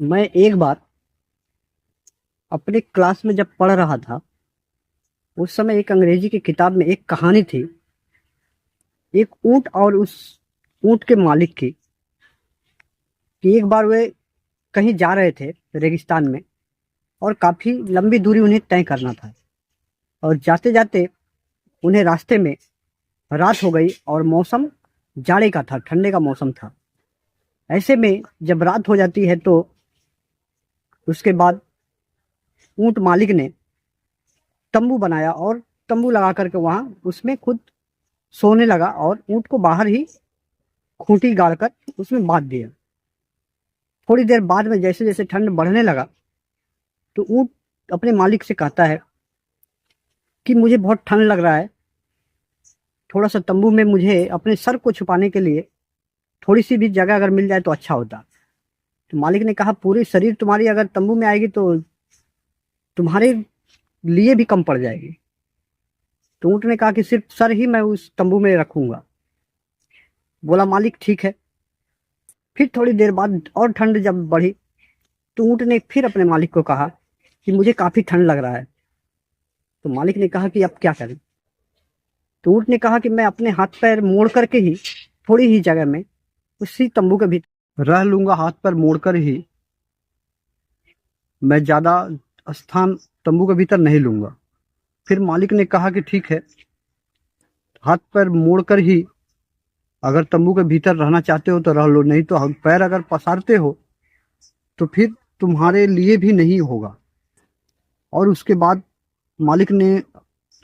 मैं एक बार अपने क्लास में जब पढ़ रहा था, उस समय एक अंग्रेजी की किताब में एक कहानी थी। एक ऊंट और उस ऊंट के मालिक की, कि एक बार वे कहीं जा रहे थे रेगिस्तान में, और काफी लंबी दूरी उन्हें तय करना था। और जाते जाते उन्हें रास्ते में रात हो गई और मौसम जाड़े का था, ठंडे का मौसम था। ऐसे में जब रात हो जाती है तो उसके बाद ऊंट मालिक ने तंबू बनाया और तंबू लगा करके वहां उसमें खुद सोने लगा और ऊंट को बाहर ही खूंटी गाड़कर उसमें बांध दिया। थोड़ी देर बाद में जैसे जैसे ठंड बढ़ने लगा तो ऊंट अपने मालिक से कहता है कि मुझे बहुत ठंड लग रहा है, थोड़ा सा तंबू में मुझे अपने सर को छुपाने के लिए थोड़ी सी भी जगह अगर मिल जाए तो अच्छा होता। तो मालिक ने कहा, पूरी शरीर तुम्हारी अगर तंबू में आएगी तो तुम्हारे लिए भी कम पड़ जाएगी। तो ऊंट ने कहा कि सिर्फ सर ही मैं उस तंबू में रखूंगा। बोला मालिक ठीक है। फिर थोड़ी देर बाद और ठंड जब बढ़ी तो ऊंट ने फिर अपने मालिक को कहा कि मुझे काफी ठंड लग रहा है। तो मालिक ने कहा कि अब क्या करें। तो ऊंट ने कहा कि मैं अपने हाथ पैर मोड़ करके ही थोड़ी ही जगह में उसी तंबू के भीतर रह लूंगा, हाथ पैर मोड़ कर ही। मैं ज्यादा स्थान तंबू के भीतर नहीं लूंगा। फिर मालिक ने कहा कि ठीक है, हाथ पैर मोड़ कर ही अगर तंबू के भीतर रहना चाहते हो तो रह लो, नहीं तो पैर अगर पसारते हो तो फिर तुम्हारे लिए भी नहीं होगा। और उसके बाद मालिक ने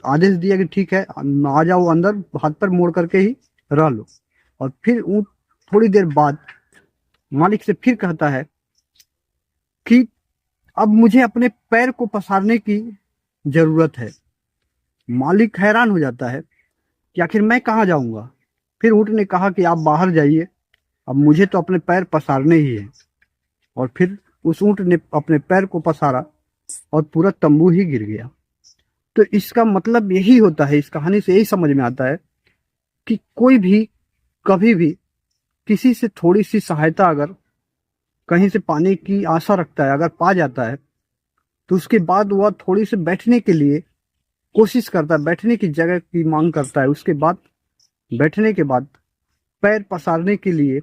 आदेश दिया कि ठीक है, आ जाओ अंदर, हाथ पैर मोड़ करके ही रह लो। और फिर ऊँट थोड़ी देर बाद मालिक से फिर कहता है कि अब मुझे अपने पैर को पसारने की जरूरत है। मालिक हैरान हो जाता है कि आखिर मैं कहाँ जाऊंगा। फिर ऊँट ने कहा कि आप बाहर जाइए, अब मुझे तो अपने पैर पसारने ही है। और फिर उस ऊँट ने अपने पैर को पसारा और पूरा तंबू ही गिर गया। तो इसका मतलब यही होता है, इस कहानी से यही समझ में आता है कि कोई भी कभी भी किसी से थोड़ी सी सहायता अगर कहीं से पाने की आशा रखता है, अगर पा जाता है, तो उसके बाद वह थोड़ी सी बैठने के लिए कोशिश करता है, बैठने की जगह की मांग करता है। उसके बाद बैठने के बाद पैर पसारने के लिए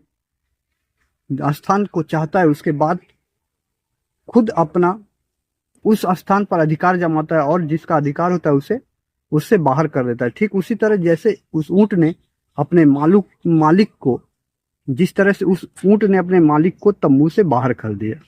स्थान को चाहता है। उसके बाद खुद अपना उस स्थान पर अधिकार जमाता है और जिसका अधिकार होता है उसे उससे बाहर कर देता है। ठीक उसी तरह जैसे उस ऊंट ने अपने मालिक को, जिस तरह से उस ऊंट ने अपने मालिक को तंबू से बाहर कर दिया।